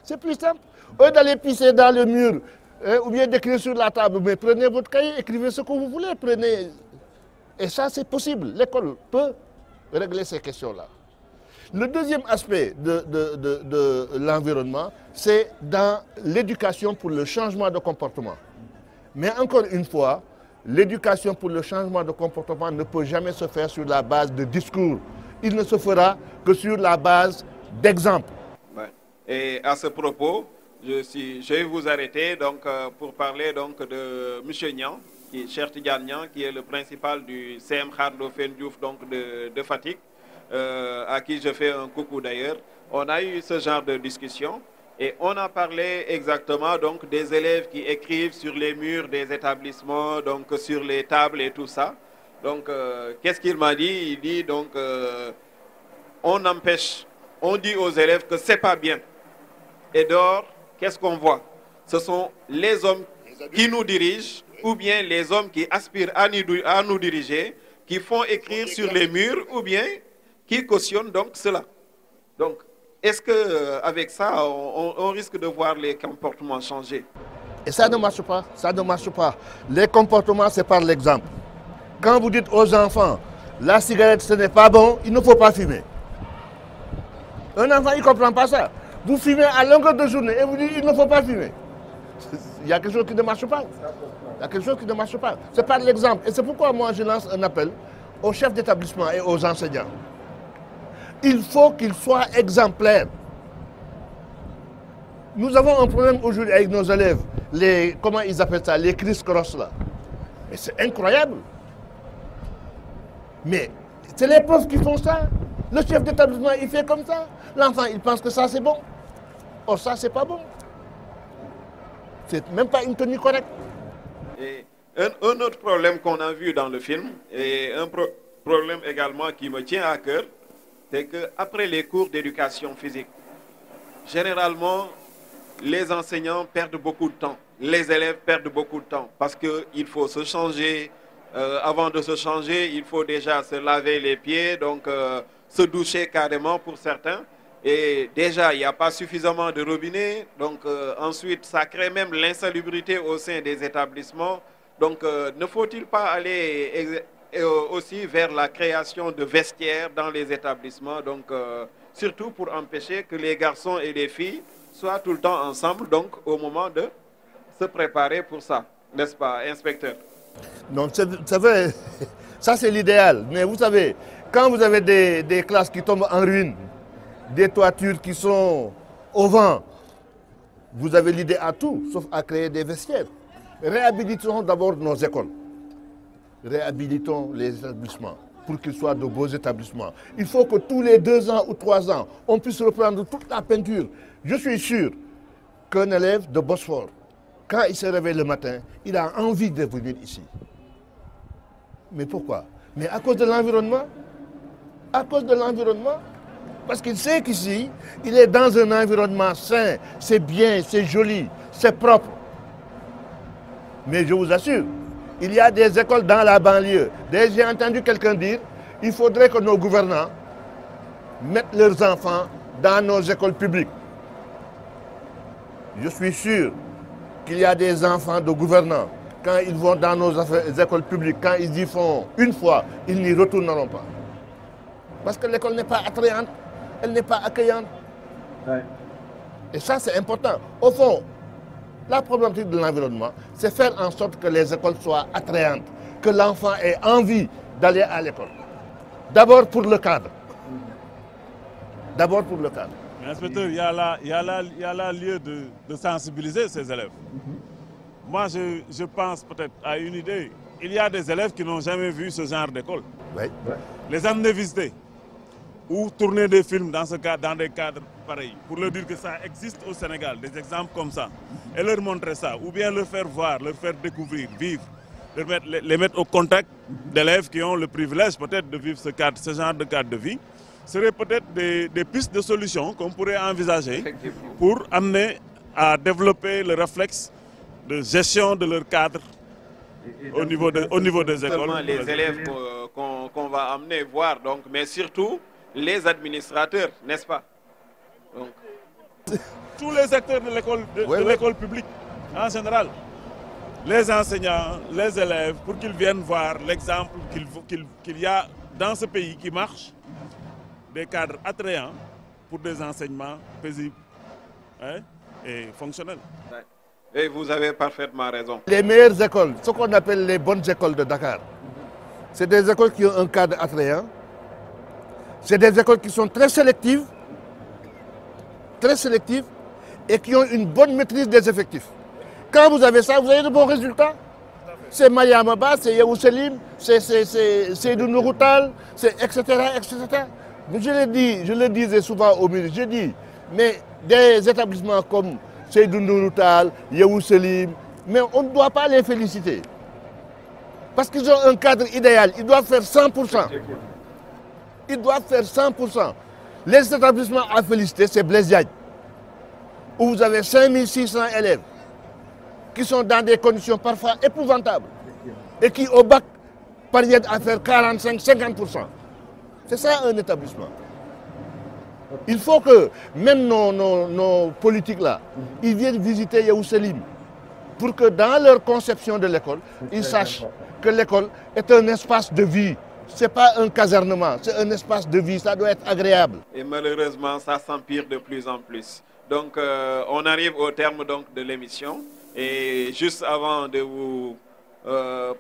C'est plus simple. Au lieu d'aller pisser dans le mur, ou bien d'écrire sur la table, mais prenez votre cahier, écrivez ce que vous voulez, prenez. Et ça, c'est possible. L'école peut régler ces questions-là. Le deuxième aspect de l'environnement, c'est dans l'éducation pour le changement de comportement. Mais encore une fois, l'éducation pour le changement de comportement ne peut jamais se faire sur la base de discours. Il ne se fera que sur la base d'exemples. Ouais. Et à ce propos, je vais vous arrêter donc, pour parler donc, de M. Niang, Cheikh Tidiane Niang, qui est le principal du CM Kharlo Fendiouf de Fatick, à qui je fais un coucou d'ailleurs. On a eu ce genre de discussion et on a parlé exactement donc, des élèves qui écrivent sur les murs des établissements, donc sur les tables et tout ça. Donc, qu'est-ce qu'il m'a dit? Il dit donc, on empêche, on dit aux élèves que c'est pas bien. Et dehors, qu'est-ce qu'on voit? Ce sont les hommes qui nous dirigent, ou bien les hommes qui aspirent à nous diriger, qui font écrire sur les murs, ou bien qui cautionnent donc cela. Donc, est-ce qu'avec ça, on risque de voir les comportements changer? Et ça ne marche pas, ça ne marche pas. Les comportements, c'est par l'exemple. Quand vous dites aux enfants, la cigarette ce n'est pas bon, il ne faut pas fumer. Un enfant, il ne comprend pas ça. Vous fumez à longueur de journée et vous dites, il ne faut pas fumer. Il y a quelque chose qui ne marche pas. Il y a quelque chose qui ne marche pas. C'est par l'exemple. Et c'est pourquoi moi je lance un appel aux chefs d'établissement et aux enseignants. Il faut qu'ils soient exemplaires. Nous avons un problème aujourd'hui avec nos élèves. Comment ils appellent ça? Les criss-cross là. Mais c'est incroyable. Mais c'est les profs qui font ça. Le chef d'établissement, il fait comme ça. L'enfant, il pense que ça, c'est bon. Or, ça, c'est pas bon. C'est même pas une tenue correcte. Et un autre problème qu'on a vu dans le film, et un problème également qui me tient à cœur, c'est qu'après les cours d'éducation physique, généralement, les enseignants perdent beaucoup de temps. Les élèves perdent beaucoup de temps parce qu'il faut se changer. Avant de se changer, il faut déjà se laver les pieds, donc se doucher carrément pour certains. Et déjà, il n'y a pas suffisamment de robinets. Donc ensuite, ça crée même l'insalubrité au sein des établissements. Donc ne faut-il pas aller aussi vers la création de vestiaires dans les établissements, donc surtout pour empêcher que les garçons et les filles soient tout le temps ensemble, donc au moment de se préparer pour ça, n'est-ce pas, inspecteur? Non, c'est vrai, ça c'est l'idéal. Mais vous savez, quand vous avez des classes qui tombent en ruine, des toitures qui sont au vent, vous avez l'idée à tout, sauf à créer des vestiaires. Réhabilitons d'abord nos écoles. Réhabilitons les établissements pour qu'ils soient de beaux établissements. Il faut que tous les 2 ans ou 3 ans, on puisse reprendre toute la peinture. Je suis sûr qu'un élève de Bosphore, quand il se réveille le matin, il a envie de venir ici. Mais pourquoi? Mais à cause de l'environnement. À cause de l'environnement. Parce qu'il sait qu'ici, il est dans un environnement sain, c'est bien, c'est joli, c'est propre. Mais je vous assure, il y a des écoles dans la banlieue. J'ai entendu quelqu'un dire, il faudrait que nos gouvernants mettent leurs enfants dans nos écoles publiques. Je suis sûr qu'il y a des enfants de gouvernants, quand ils vont dans nos écoles publiques, quand ils y font une fois, ils n'y retourneront pas. Parce que l'école n'est pas attrayante, elle n'est pas accueillante. Ouais. Et ça, c'est important. Au fond, la problématique de l'environnement, c'est faire en sorte que les écoles soient attrayantes, que l'enfant ait envie d'aller à l'école. D'abord pour le cadre. D'abord pour le cadre. Mais inspecteur, il y a là lieu de sensibiliser ces élèves. Moi, je pense peut-être à une idée. Il y a des élèves qui n'ont jamais vu ce genre d'école. Oui. Les amener visiter ou tourner des films dans des cadres pareils, pour leur dire que ça existe au Sénégal, des exemples comme ça, et leur montrer ça, ou bien leur faire voir, leur faire découvrir, vivre, les mettre au contact d'élèves qui ont le privilège peut-être de vivre ce genre de cadre de vie, seraient peut-être des pistes de solutions qu'on pourrait envisager pour amener à développer le réflexe de gestion de leur cadre au niveau des écoles. Seulement les élèves qu'on va amener voir, donc, mais surtout les administrateurs, n'est-ce pas? Donc. Tous les acteurs de l'école publique en général, les enseignants, les élèves, pour qu'ils viennent voir l'exemple qu'il y a dans ce pays qui marche, des cadres attrayants pour des enseignements paisibles, hein, et fonctionnels. Et vous avez parfaitement raison. Les meilleures écoles, ce qu'on appelle les bonnes écoles de Dakar, c'est des écoles qui ont un cadre attrayant, c'est des écoles qui sont très sélectives et qui ont une bonne maîtrise des effectifs. Quand vous avez ça, vous avez de bons résultats. C'est Mayamaba, c'est Yahou Selim, c'est Seydou Nouroutal, etc., etc. Mais je le disais souvent au ministre, je dis, mais des établissements comme Seydou Nouroutal, Yahou Selim, mais on ne doit pas les féliciter. Parce qu'ils ont un cadre idéal, ils doivent faire 100%. Ils doivent faire 100%. Les établissements à féliciter, c'est Blaise Diagne, où vous avez 5600 élèves qui sont dans des conditions parfois épouvantables et qui, au bac, parviennent à faire 45-50%. C'est ça un établissement. Il faut que même nos politiques là, ils viennent visiter Yahou Selim pour que dans leur conception de l'école, ils sachent que l'école est un espace de vie. Ce n'est pas un casernement, c'est un espace de vie, ça doit être agréable. Et malheureusement, ça s'empire de plus en plus. Donc, on arrive au terme donc, de l'émission. Et juste avant de vous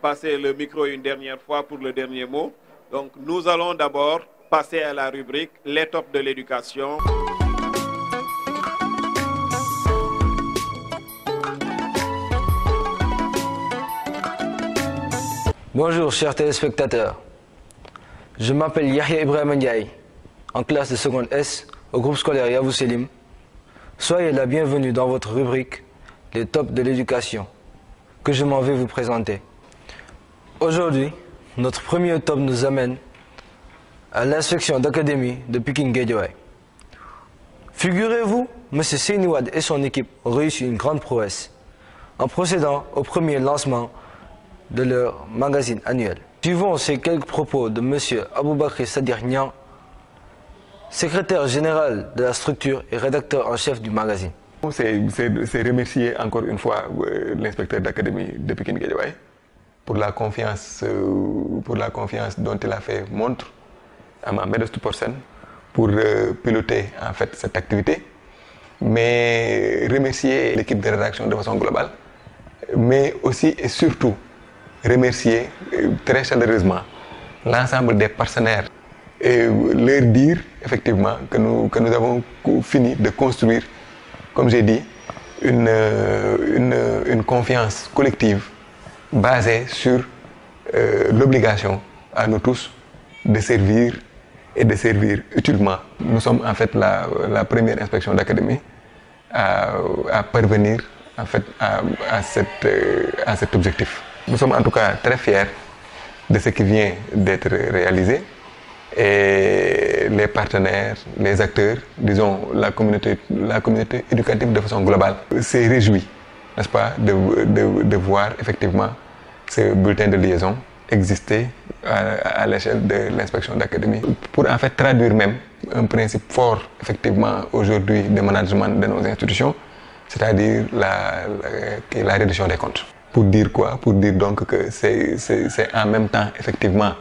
passer le micro une dernière fois pour le dernier mot, donc, nous allons d'abord passer à la rubrique « Les tops de l'éducation ». Bonjour chers téléspectateurs, je m'appelle Yahya Ibrahim Ndiaye, en classe de seconde S au groupe scolaire Yahou Selim. Soyez la bienvenue dans votre rubrique Les tops de l'éducation que je m'en vais vous présenter. Aujourd'hui, notre premier top nous amène à l'inspection d'académie de Pikine Guédiawaye. Figurez-vous, M. Seyniwad et son équipe ont réussi une grande prouesse en procédant au premier lancement de leur magazine annuel. Suivons ces quelques propos de M. Aboubakri Sadir Niang, secrétaire général de la structure et rédacteur en chef du magazine. C'est remercier encore une fois l'inspecteur d'académie de Pikine Guédiawaye pour la confiance dont il a fait montre à ma modeste personne pour piloter en fait cette activité, mais remercier l'équipe de rédaction de façon globale, mais aussi et surtout remercier très chaleureusement l'ensemble des partenaires et leur dire effectivement que nous avons fini de construire, comme j'ai dit, une confiance collective basée sur l'obligation à nous tous de servir et de servir utilement. Nous sommes en fait la première inspection d'académie à parvenir en fait à cet objectif. Nous sommes en tout cas très fiers de ce qui vient d'être réalisé et les partenaires, les acteurs, disons la communauté éducative de façon globale s'est réjouie, n'est-ce pas, de voir effectivement ce bulletin de liaison exister à l'échelle de l'inspection d'académie pour en fait traduire même un principe fort, effectivement, aujourd'hui, de management de nos institutions, c'est-à-dire la réduction des comptes. Pour dire quoi? Pour dire donc que c'est en même temps, effectivement,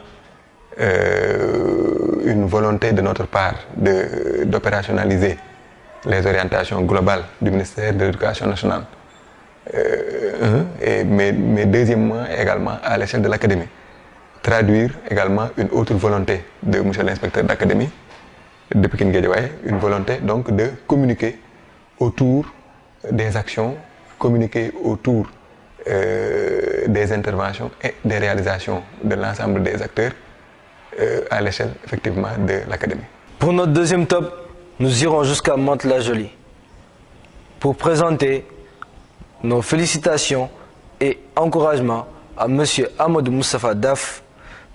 une volonté de notre part d'opérationnaliser les orientations globales du ministère de l'Éducation nationale. Mais deuxièmement, également à l'échelle de l'académie. Traduire également une autre volonté de monsieur l'inspecteur d'académie, de Pikine Guédiawaye, une volonté donc de communiquer autour des actions, communiquer autour des interventions et des réalisations de l'ensemble des acteurs à l'échelle effectivement de l'académie. Pour notre deuxième top, nous irons jusqu'à Mantes-la-Jolie pour présenter nos félicitations et encouragements à M. Amadou Moustapha Daf,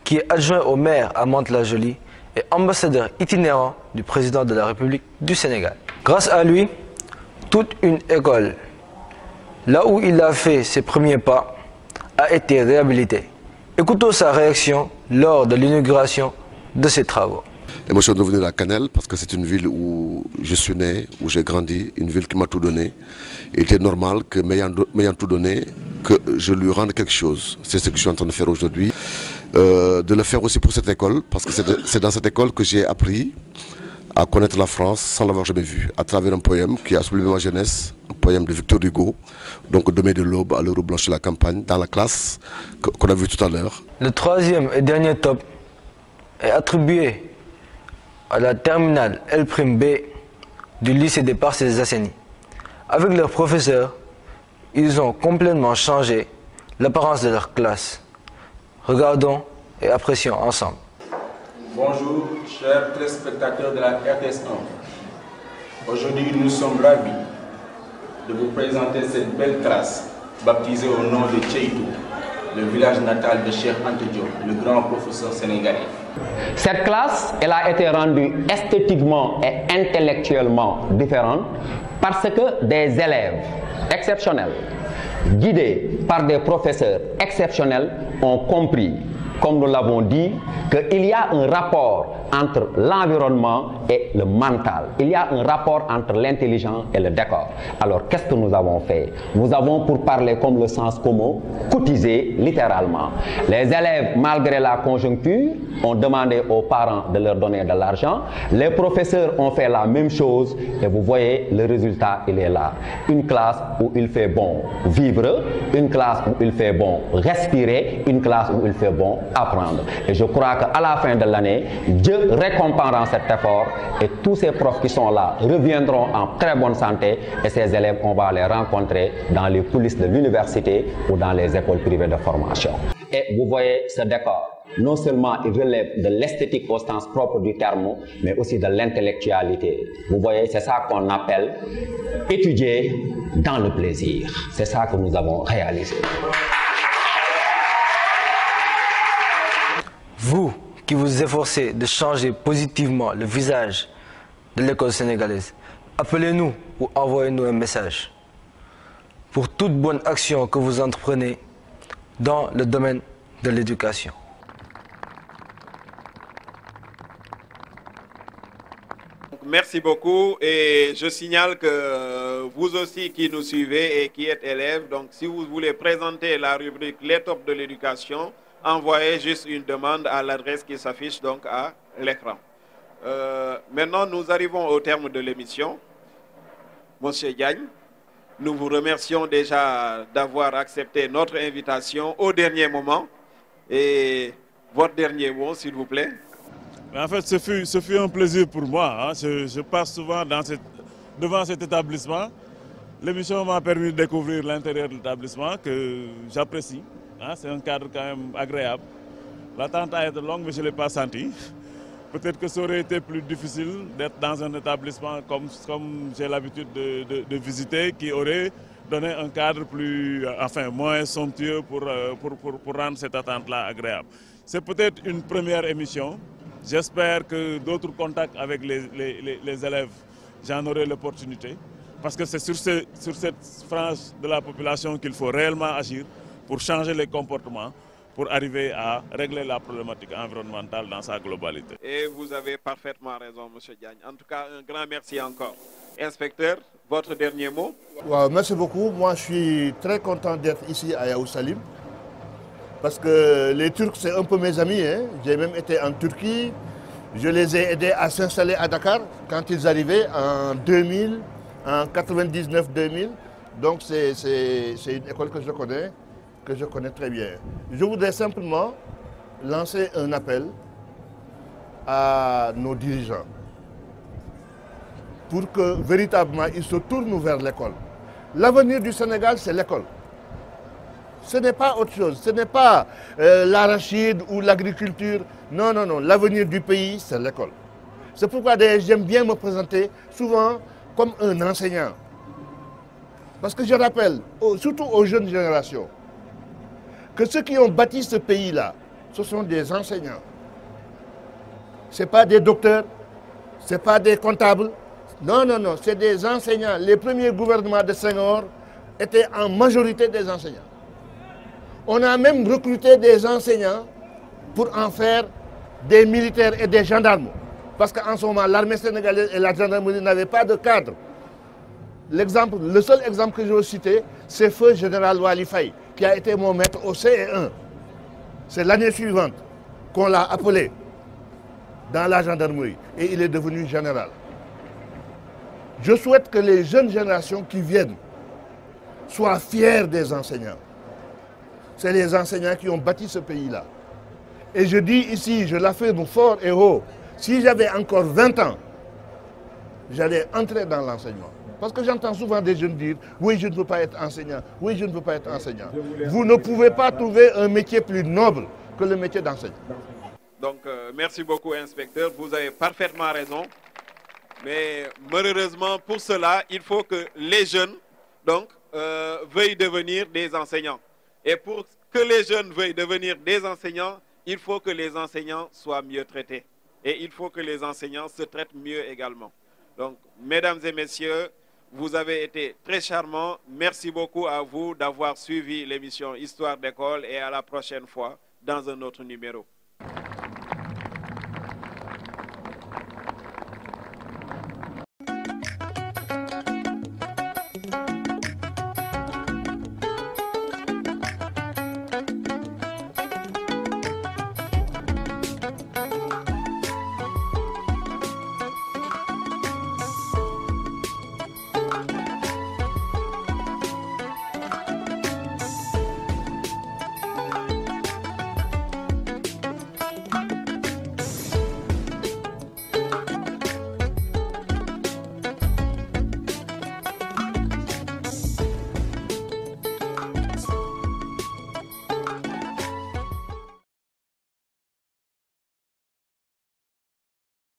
qui est adjoint au maire à Mantes-la-Jolie et ambassadeur itinérant du président de la République du Sénégal. Grâce à lui, toute une école, là où il a fait ses premiers pas, a été réhabilitée. Écoutons sa réaction lors de l'inauguration de ses travaux. L'émotion de venir à Canel, parce que c'est une ville où je suis né, où j'ai grandi, une ville qui m'a tout donné. Il était normal que, m'ayant tout donné, que je lui rende quelque chose. C'est ce que je suis en train de faire aujourd'hui. De le faire aussi pour cette école, parce que c'est dans cette école que j'ai appris à connaître la France sans l'avoir jamais vue, à travers un poème qui a sublimé ma jeunesse, un poème de Victor Hugo, donc Demain de l'aube à l'heure où blanchit la campagne, dans la classe qu'on a vu tout à l'heure. Le troisième et dernier top est attribué à la terminale L'B du lycée des Parcelles Assainies. Avec leurs professeurs, ils ont complètement changé l'apparence de leur classe. Regardons et apprécions ensemble. Bonjour, chers téléspectateurs de la RTS1. Aujourd'hui, nous sommes ravis de vous présenter cette belle classe baptisée au nom de Tcheitou, le village natal de Cheikh Anta Diop, le grand professeur sénégalais. Cette classe, elle a été rendue esthétiquement et intellectuellement différente parce que des élèves exceptionnels, guidés par des professeurs exceptionnels, ont compris, comme nous l'avons dit, qu'il y a un rapport entre l'environnement et le mental. Il y a un rapport entre l'intelligence et le décor. Alors, qu'est-ce que nous avons fait? Nous avons, pour parler comme le sens commun, cotisé littéralement. Les élèves, malgré la conjoncture, ont demandé aux parents de leur donner de l'argent. Les professeurs ont fait la même chose et vous voyez, le résultat, il est là. Une classe où il fait bon vivre, une classe où il fait bon respirer, une classe où il fait bon apprendre. Et je crois qu'à la fin de l'année, Dieu récompensera cet effort et tous ces profs qui sont là reviendront en très bonne santé et ces élèves, on va les rencontrer dans les coulisses de l'université ou dans les écoles privées de formation. Et vous voyez ce décor. Non seulement il relève de l'esthétique au sens propre du terme, mais aussi de l'intellectualité. Vous voyez, c'est ça qu'on appelle étudier dans le plaisir. C'est ça que nous avons réalisé. Vous qui vous efforcez de changer positivement le visage de l'école sénégalaise, appelez-nous ou envoyez-nous un message pour toute bonne action que vous entreprenez dans le domaine de l'éducation. Merci beaucoup et je signale que vous aussi qui nous suivez et qui êtes élèves, donc si vous voulez présenter la rubrique Les tops de l'éducation, envoyez juste une demande à l'adresse qui s'affiche donc à l'écran. Maintenant, nous arrivons au terme de l'émission. Monsieur Diagne, nous vous remercions déjà d'avoir accepté notre invitation au dernier moment. Et votre dernier mot, s'il vous plaît. En fait, ce fut un plaisir pour moi. Hein. Je passe souvent devant cet établissement. L'émission m'a permis de découvrir l'intérieur de l'établissement que j'apprécie. Hein. C'est un cadre quand même agréable. L'attente a été longue, mais je ne l'ai pas senti. Peut-être que ça aurait été plus difficile d'être dans un établissement comme j'ai l'habitude de visiter, qui aurait donné un cadre moins somptueux pour rendre cette attente-là agréable. C'est peut-être une première émission. J'espère que d'autres contacts avec les élèves, j'en aurai l'opportunité. Parce que c'est sur cette frange de la population qu'il faut réellement agir pour changer les comportements, pour arriver à régler la problématique environnementale dans sa globalité. Et vous avez parfaitement raison, M. Diagne. En tout cas, un grand merci encore. Inspecteur, votre dernier mot? Wow, merci beaucoup. Moi, je suis très content d'être ici à Yaoussalim. Parce que les Turcs, c'est un peu mes amis. Hein. J'ai même été en Turquie. Je les ai aidés à s'installer à Dakar quand ils arrivaient en 2000, en 99-2000. Donc, c'est une école que je connais très bien. Je voudrais simplement lancer un appel à nos dirigeants pour que véritablement ils se tournent vers l'école. L'avenir du Sénégal, c'est l'école. Ce n'est pas autre chose, ce n'est pas l'arachide ou l'agriculture. Non, non, non, l'avenir du pays, c'est l'école. C'est pourquoi j'aime bien me présenter souvent comme un enseignant. Parce que je rappelle, surtout aux jeunes générations, que ceux qui ont bâti ce pays-là, ce sont des enseignants. Ce n'est pas des docteurs, ce n'est pas des comptables. Non, non, non, c'est des enseignants. Les premiers gouvernements de Senghor étaient en majorité des enseignants. On a même recruté des enseignants pour en faire des militaires et des gendarmes. Parce qu'en ce moment, l'armée sénégalaise et la gendarmerie n'avaient pas de cadre. Le seul exemple que je veux citer, c'est Feu Général Wali Faye, qui a été mon maître au CE1. C'est l'année suivante qu'on l'a appelé dans la gendarmerie et il est devenu général. Je souhaite que les jeunes générations qui viennent soient fiers des enseignants. C'est les enseignants qui ont bâti ce pays-là. Et je dis ici, je l'affirme fort et haut, si j'avais encore 20 ans, j'allais entrer dans l'enseignement. Parce que j'entends souvent des jeunes dire « Oui, je ne veux pas être enseignant. Oui, je ne veux pas être enseignant. » Vous ne pouvez pas trouver un métier plus noble que le métier d'enseignant. Donc, merci beaucoup, inspecteur. Vous avez parfaitement raison. Mais malheureusement, pour cela, il faut que les jeunes veuillent devenir des enseignants. Et pour que les jeunes veuillent devenir des enseignants, il faut que les enseignants soient mieux traités. Et il faut que les enseignants se traitent mieux également. Donc, mesdames et messieurs, vous avez été très charmants. Merci beaucoup à vous d'avoir suivi l'émission Histoire d'école et à la prochaine fois dans un autre numéro.